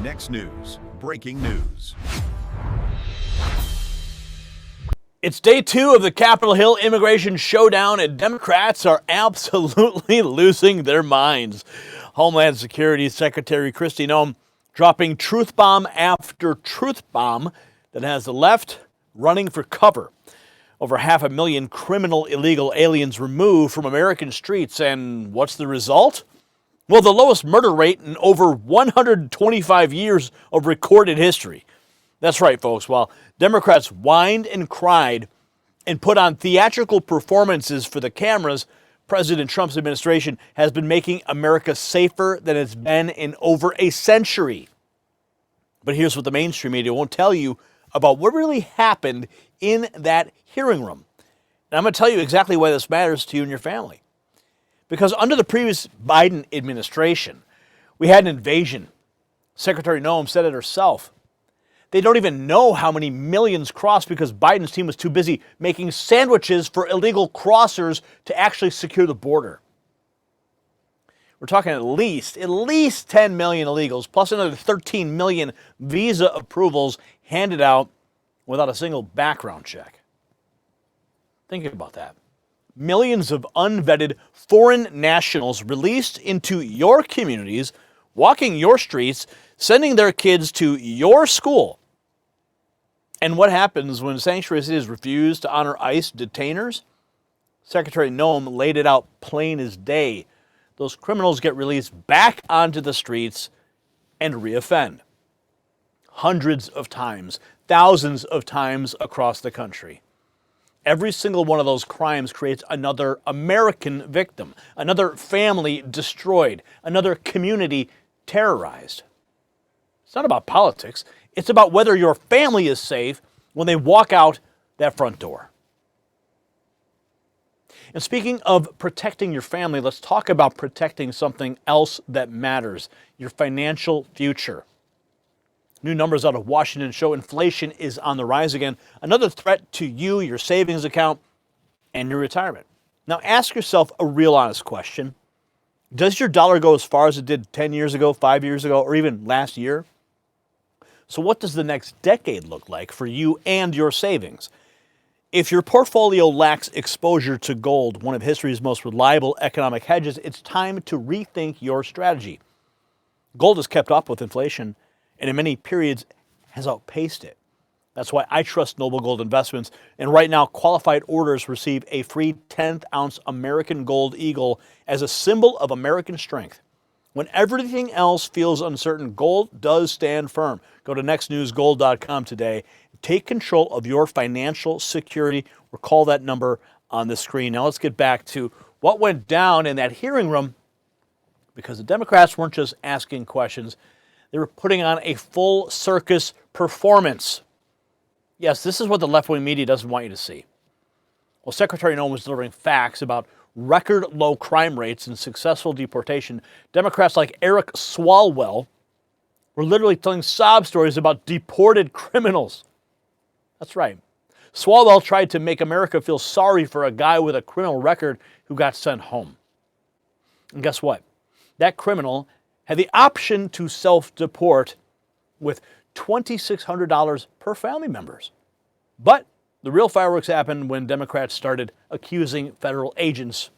Next news, breaking news. It's day 2 of the Capitol Hill immigration showdown, and Democrats are absolutely losing their minds. Homeland Security Secretary Kristi Noem dropping truth bomb after truth bomb that has the left running for cover. Over 500,000 criminal illegal aliens removed from American streets, and what's the result? Well, the lowest murder rate in over 125 years of recorded history. That's right, folks. While Democrats whined and cried and put on theatrical performances for the cameras, President Trump's administration has been making America safer than it's been in over a century. But here's what the mainstream media won't tell you about what really happened in that hearing room. And I'm going to tell you exactly why this matters to you and your family. Because under the previous Biden administration, we had an invasion. Secretary Noem said it herself. They don't even know how many millions crossed because Biden's team was too busy making sandwiches for illegal crossers to actually secure the border. We're talking at least 10 million illegals, plus another 13 million visa approvals handed out without a single background check. Think about that. Millions of unvetted foreign nationals released into your communities, walking your streets, sending their kids to your school. And what happens when sanctuary cities refuse to honor ICE detainers? Secretary Noem laid it out plain as day. Those criminals get released back onto the streets and reoffend. Hundreds of times, thousands of times across the country. Every single one of those crimes creates another American victim, another family destroyed, another community terrorized. It's not about politics. It's about whether your family is safe when they walk out that front door. And speaking of protecting your family, let's talk about protecting something else that matters, your financial future. New numbers out of Washington show inflation is on the rise again, another threat to you, your savings account, and your retirement. Now ask yourself a real honest question. Does your dollar go as far as it did 10 years ago, 5 years ago, or even last year? So what does the next decade look like for you and your savings? If your portfolio lacks exposure to gold, one of history's most reliable economic hedges, it's time to rethink your strategy. Gold has kept up with inflation and in many periods has outpaced it. That's why I trust Noble Gold Investments. And right now, qualified orders receive a free 10th ounce American Gold Eagle as a symbol of American strength. When everything else feels uncertain, gold does stand firm. Go to nextnewsgold.com today. Take control of your financial security or call that number on the screen. Now let's get back to what went down in that hearing room, because the Democrats weren't just asking questions. They were putting on a full circus performance. Yes, this is what the left-wing media doesn't want you to see. Well, Secretary Noem was delivering facts about record low crime rates and successful deportation. Democrats like Eric Swalwell were literally telling sob stories about deported criminals. That's right. Swalwell tried to make America feel sorry for a guy with a criminal record who got sent home. And guess what? That criminal had the option to self-deport with $2,600 per family members. But the real fireworks happened when Democrats started accusing federal agents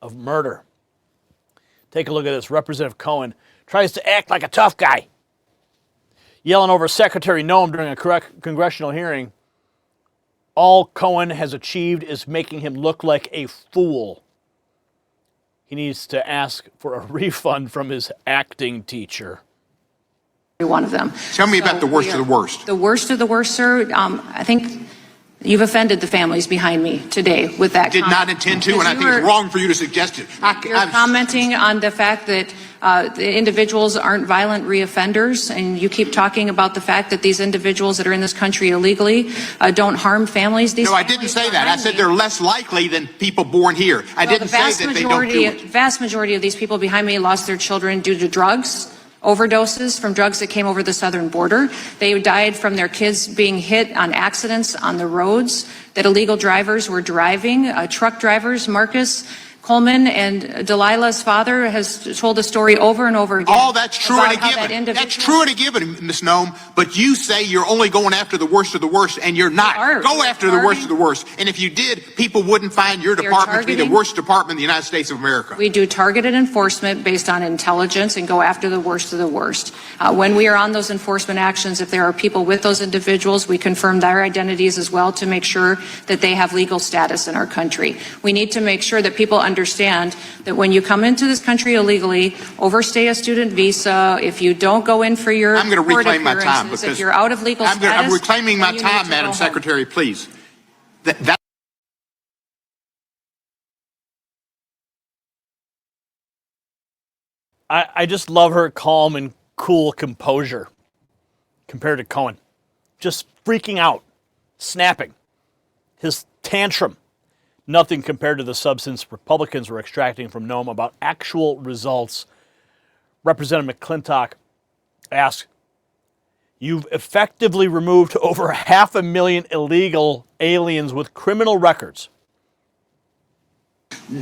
of murder. Take a look at this. Representative Cohen tries to act like a tough guy, yelling over Secretary Noem during a congressional hearing. All Cohen has achieved is making him look like a fool. He needs to ask for a refund from his acting teacher. One of them. Tell me about the worst of the worst. The worst of the worst, sir. I think you've offended the families behind me today with that. Did not intend to, and I think it's wrong for you to suggest it. You're commenting on the fact that the individuals aren't violent reoffenders, and you keep talking about the fact that these individuals that are in this country illegally don't harm families. No, I didn't say that. I said they're less likely than people born here. I didn't say that they don't do it. The vast majority of these people behind me lost their children due to drugs. Overdoses from drugs that came over the southern border. They died from their kids being hit on accidents on the roads that illegal drivers were driving, truck drivers, Marcus, Coleman and Delilah's father has told a story over and over again. All that's true and a about how that given. That's true and a given, Ms. Noem. But you say you're only going after the worst of the worst, and you're not. Go after the worst of the worst. And if you did, people wouldn't find your department to be the worst department in the United States of America. We do targeted enforcement based on intelligence and go after the worst of the worst. When we are on those enforcement actions, if there are people with those individuals, we confirm their identities as well to make sure that they have legal status in our country. We need to make sure that people understand that when you come into this country illegally, overstay a student visa, if you don't go in for your I'm going to reclaim my time because if you're out of legal status, I'm reclaiming my time, Madam Madam Secretary, please. I just love her calm and cool composure compared to Cohen. Just freaking out, snapping. His tantrum. Nothing compared to the substance Republicans were extracting from Noem about actual results. Representative McClintock asked, "You've effectively removed over 500,000 illegal aliens with criminal records."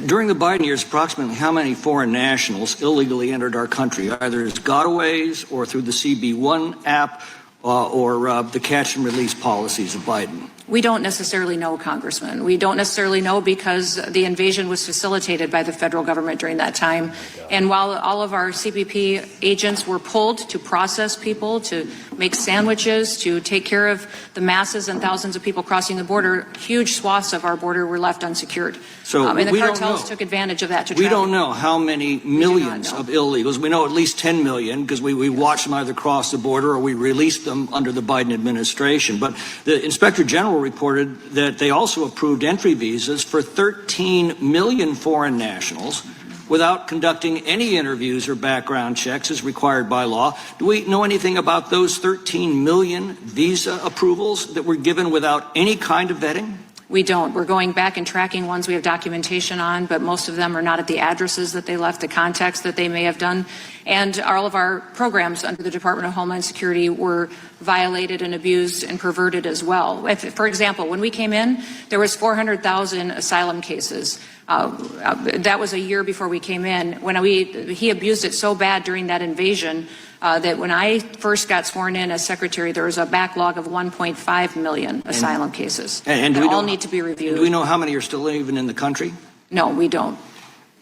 During the Biden years, approximately how many foreign nationals illegally entered our country, either as gotaways or through the CB1 app or the catch and release policies of Biden? We don't necessarily know, Congressman. We don't necessarily know because the invasion was facilitated by the federal government during that time. And while all of our CBP agents were pulled to process people, to make sandwiches, to take care of the masses and thousands of people crossing the border, huge swaths of our border were left unsecured. So and the we cartels don't know. took advantage of that to We don't know how many millions know. of illegals. We know at least 10 million because we watched them either cross the border or we released them under the Biden administration. But the Inspector General reported that they also approved entry visas for 13 million foreign nationals without conducting any interviews or background checks as required by law. Do we know anything about those 13 million visa approvals that were given without any kind of vetting? We don't. We're going back and tracking ones we have documentation on, but most of them are not at the addresses that they left, the contacts that they may have done. And all of our programs under the Department of Homeland Security were violated and abused and perverted as well. For example, when we came in, there was 400,000 asylum cases. That was a year before we came in. He abused it so bad during that invasion that when I first got sworn in as secretary, there was a backlog of 1.5 million asylum cases. And that all need to be reviewed. Do we know how many are still even in the country? No, we don't.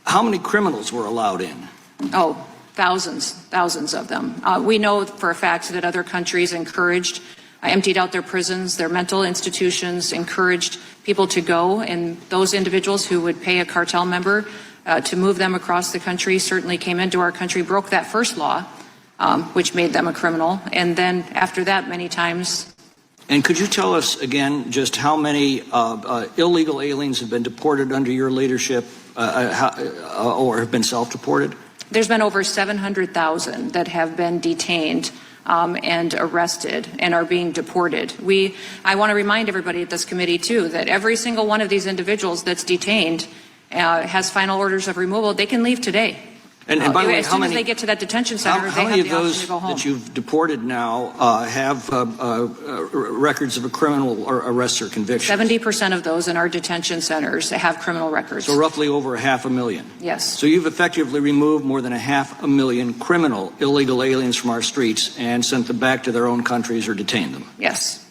How many criminals were allowed in? Oh, thousands of them. We know for a fact that other countries emptied out their prisons, their mental institutions, encouraged people to go, and those individuals who would pay a cartel member to move them across the country certainly came into our country, broke that first law, which made them a criminal, and then after that many times. And could you tell us again just how many illegal aliens have been deported under your leadership or have been self-deported? There's been over 700,000 that have been detained and arrested and are being deported. I want to remind everybody at this committee, too, that every single one of these individuals that's detained has final orders of removal. They can leave today. And by the way, as soon as they get to that detention center, they have the option to go home. How many of those that you've deported now have records of a criminal or arrests or convictions? 70% of those in our detention centers have criminal records. So roughly over 500,000. Yes. So you've effectively removed more than 500,000 criminal illegal aliens from our streets and sent them back to their own countries or detained them. Yes.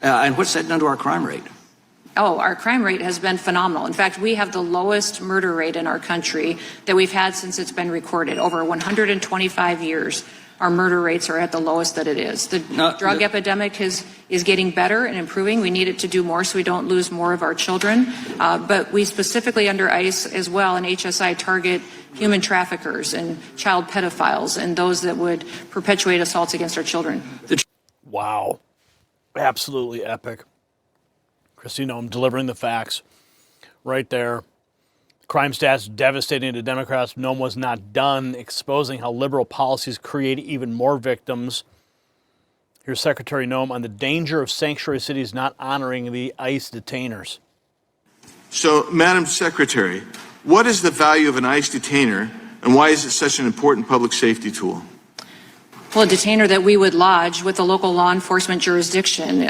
And what's that done to our crime rate? Oh, our crime rate has been phenomenal. In fact, we have the lowest murder rate in our country that we've had since it's been recorded. Over 125 years, our murder rates are at the lowest that it is. The drug epidemic is getting better and improving. We need it to do more so we don't lose more of our children. But we specifically under ICE as well and HSI target human traffickers and child pedophiles and those that would perpetuate assaults against our children. Wow. Absolutely epic. Kristi Noem delivering the facts right there. Crime stats devastating to Democrats. Noem was not done, exposing how liberal policies create even more victims. Here's Secretary Noem on the danger of sanctuary cities not honoring the ICE detainers. So, Madam Secretary, what is the value of an ICE detainer, and why is it such an important public safety tool? Well, a detainer that we would lodge with the local law enforcement jurisdiction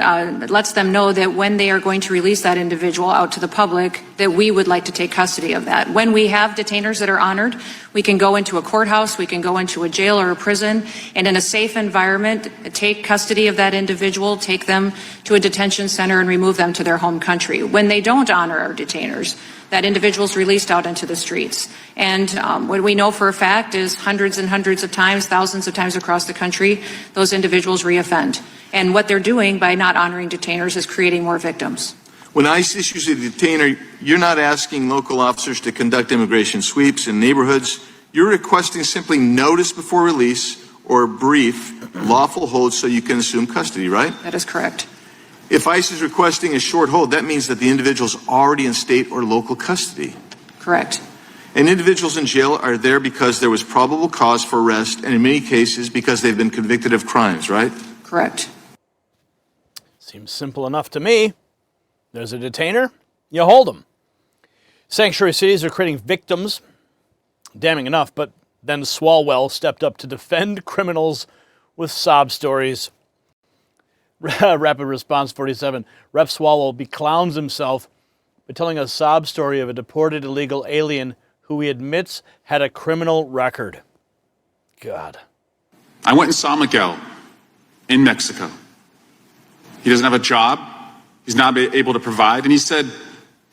lets them know that when they are going to release that individual out to the public, that we would like to take custody of that. When we have detainers that are honored, we can go into a courthouse, we can go into a jail or a prison, and in a safe environment, take custody of that individual, take them to a detention center and remove them to their home country. When they don't honor our detainers, that individual is released out into the streets. And what we know for a fact is hundreds and hundreds of times, thousands of times across the country, those individuals reoffend. And what they're doing by not honoring detainers is creating more victims. When ICE issues a detainer, you're not asking local officers to conduct immigration sweeps in neighborhoods. You're requesting simply notice before release or a brief lawful hold so you can assume custody, right? That is correct. If ICE is requesting a short hold, that means that the individual's already in state or local custody. Correct. And individuals in jail are there because there was probable cause for arrest, and in many cases because they've been convicted of crimes, right? Correct. Seems simple enough to me. There's a detainer, you hold them. Sanctuary cities are creating victims, damning enough, but then Swalwell stepped up to defend criminals with sob stories. Rapid Response 47, Rep Swalwell beclowns himself by telling a sob story of a deported illegal alien who he admits had a criminal record. God. I went and saw Miguel in Mexico. He doesn't have a job. He's not able to provide. And he said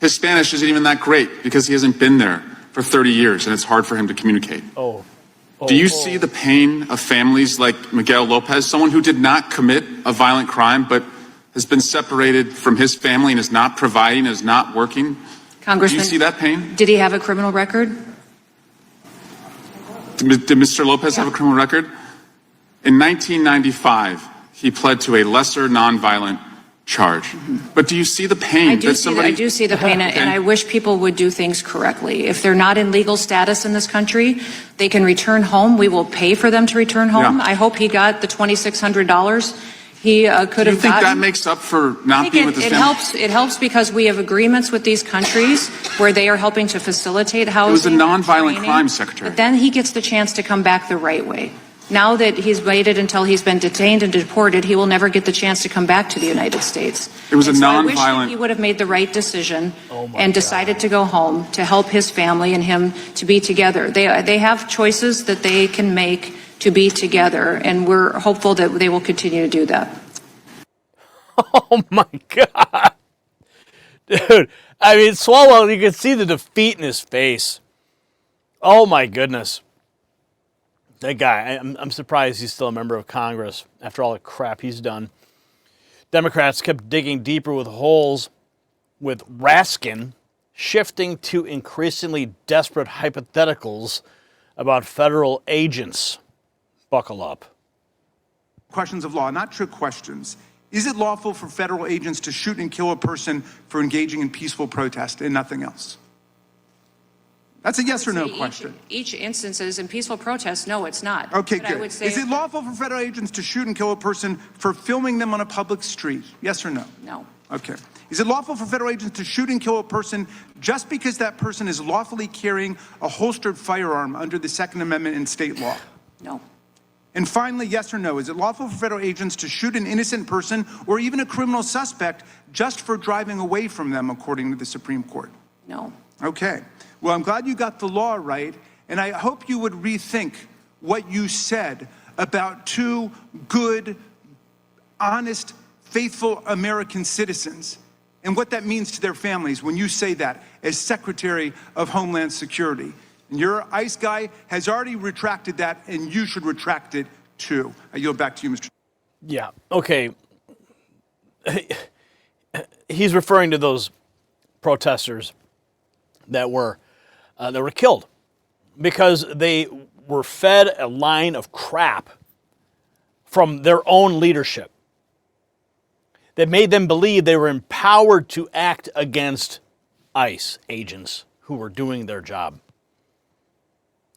his Spanish isn't even that great because he hasn't been there for 30 years and it's hard for him to communicate. Do you see the pain of families like Miguel Lopez, someone who did not commit a violent crime but has been separated from his family and is not providing, is not working? Congressman, do you see that pain? Did he have a criminal record? Did Mr. Lopez have a criminal record? In 1995, he pled to a lesser nonviolent charge. But do you see the pain? I do see the pain, and I wish people would do things correctly. If they're not in legal status in this country, they can return home. We will pay for them to return home. Yeah. I hope he got the $2,600 he could have gotten. Do you think that makes up for not being with his family? It helps because we have agreements with these countries where they are helping to facilitate housing. It was a nonviolent training, crime, Secretary. But then he gets the chance to come back the right way. Now that he's waited until he's been detained and deported, he will never get the chance to come back to the United States. It was a I wish nonviolent. he would have made the right decision and decided to go home to help his family and him to be together. They have choices that they can make to be together, and we're hopeful that they will continue to do that. Oh my God. Dude, I mean, Swalwell, you can see the defeat in his face. Oh my goodness. That guy, I'm surprised he's still a member of Congress after all the crap he's done. Democrats kept digging deeper with holes, with Raskin shifting to increasingly desperate hypotheticals about federal agents. Buckle up. Questions of law, not trick questions. Is it lawful for federal agents to shoot and kill a person for engaging in peaceful protest and nothing else? That's a yes or no question. Each instances in peaceful protest, no, it's not. Okay, But good. I would say Is it lawful for federal agents to shoot and kill a person for filming them on a public street? Yes or no? no. Okay. Is it lawful for federal agents to shoot and kill a person just because that person is lawfully carrying a holstered firearm under the Second Amendment in state law? No. And finally, yes or no, is it lawful for federal agents to shoot an innocent person or even a criminal suspect just for driving away from them, according to the Supreme Court? No. Okay. Well, I'm glad you got the law right, and I hope you would rethink what you said about two good, honest, faithful American citizens and what that means to their families when you say that as Secretary of Homeland Security. And your ICE guy has already retracted that, and you should retract it too. I yield back to you, Mr. Yeah, okay. He's referring to those protesters that were killed because they were fed a line of crap from their own leadership that made them believe they were empowered to act against ICE agents who were doing their job.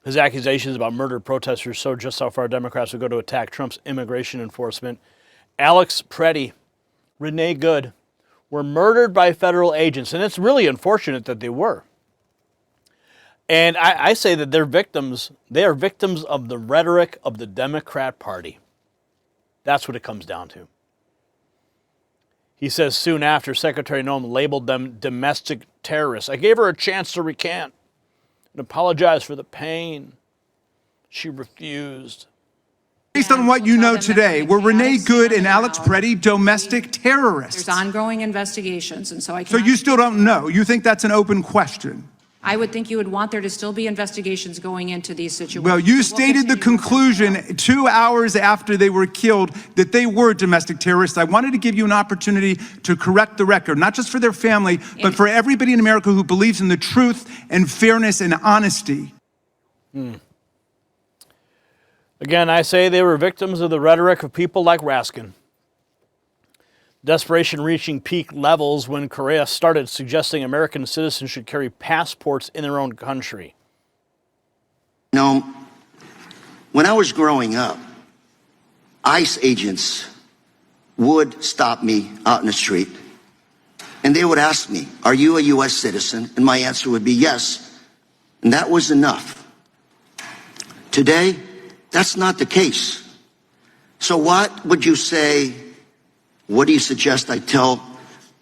His accusations about murdered protesters show just how far Democrats would go to attack Trump's immigration enforcement. Alex Preddy, Renee Good were murdered by federal agents, and it's really unfortunate that they were. And I say that they're victims. They are victims of the rhetoric of the Democrat Party. That's what it comes down to. He says soon after, Secretary Noem labeled them domestic terrorists. I gave her a chance to recant and apologize for the pain. She refused. Based on what you know today, were Renee Good and Alex Preddy domestic terrorists? There's ongoing investigations, and so I So you still don't know? You think that's an open question? I would think you would want there to still be investigations going into these situations. Well, you stated the conclusion 2 hours after they were killed that they were domestic terrorists. I wanted to give you an opportunity to correct the record, not just for their family, but for everybody in America who believes in the truth and fairness and honesty. Again, I say they were victims of the rhetoric of people like Raskin. Desperation reaching peak levels when Korea started suggesting American citizens should carry passports in their own country. You know, when I was growing up, ICE agents would stop me out in the street, and they would ask me, "Are you a U.S. citizen?" And my answer would be yes, and that was enough. Today, that's not the case. So what would you say? What do you suggest I tell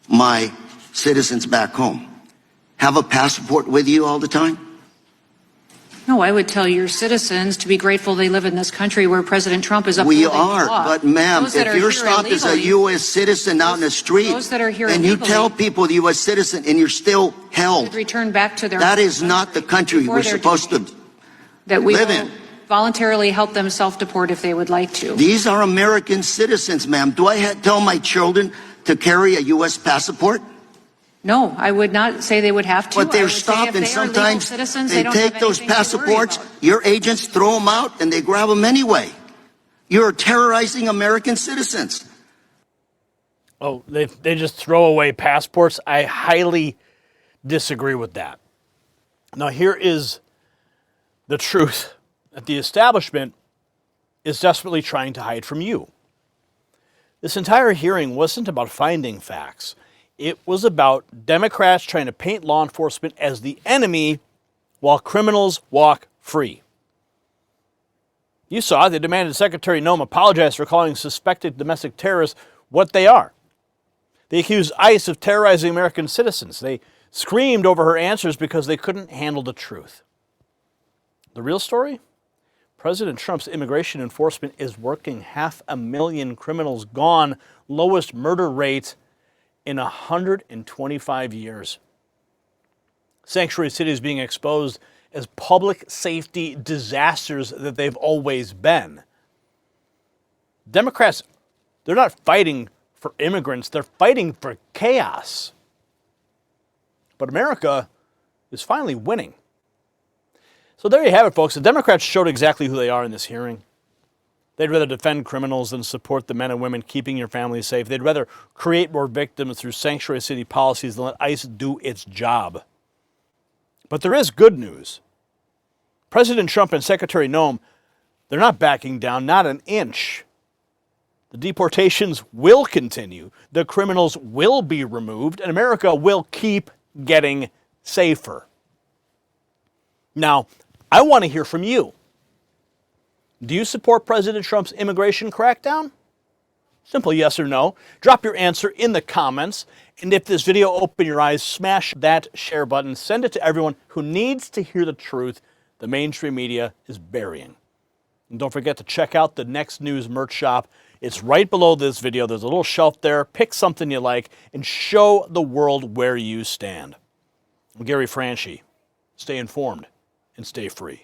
my citizens back home? Have a passport with you all the time? No, I would tell your citizens to be grateful they live in this country where President Trump is We upholding the are, law. but ma'am, Those that if are you're here stopped as a illegally- U.S. citizen out in the street, Those that are here and you illegally tell people the U.S. citizen and you're still should held, return back to their that is not the country before we're they're supposed to detained. That we live will in. voluntarily help them self-deport if they would like to. These are American citizens, ma'am. Do I tell my children to carry a U.S. passport? No, I would not say they would have to. But I they're would say stopped, if and they are legal sometimes citizens, they don't take have those anything to worry passports, about. your agents throw them out, and they grab them anyway. You're terrorizing American citizens. Oh, they just throw away passports? I highly disagree with that. Now, here is the truth that the establishment is desperately trying to hide from you. This entire hearing wasn't about finding facts. It was about Democrats trying to paint law enforcement as the enemy while criminals walk free. You saw they demanded Secretary Noem apologize for calling suspected domestic terrorists what they are. They accused ICE of terrorizing American citizens. They screamed over her answers because they couldn't handle the truth. The real story? President Trump's immigration enforcement is working. 500,000 criminals gone, lowest murder rate in 125 years. Sanctuary cities being exposed as public safety disasters that they've always been. Democrats, they're not fighting for immigrants, they're fighting for chaos. But America is finally winning. So there you have it, folks. The Democrats showed exactly who they are in this hearing. They'd rather defend criminals than support the men and women keeping your family safe. They'd rather create more victims through sanctuary city policies than let ICE do its job. But there is good news. President Trump and Secretary Noem, they're not backing down, not an inch. The deportations will continue, the criminals will be removed, and America will keep getting safer. Now, I want to hear from you. Do you support President Trump's immigration crackdown? Simple yes or no. Drop your answer in the comments. And if this video opened your eyes, smash that share button. Send it to everyone who needs to hear the truth the mainstream media is burying. And don't forget to check out the Next News merch shop. It's right below this video. There's a little shelf there. Pick something you like and show the world where you stand. I'm Gary Franchi. Stay informed and stay free.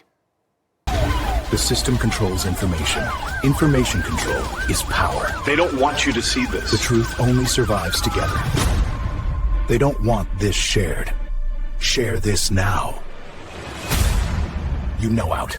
The system controls information. Information control is power. They don't want you to see this. The truth only survives together. They don't want this shared. Share this now. You know out.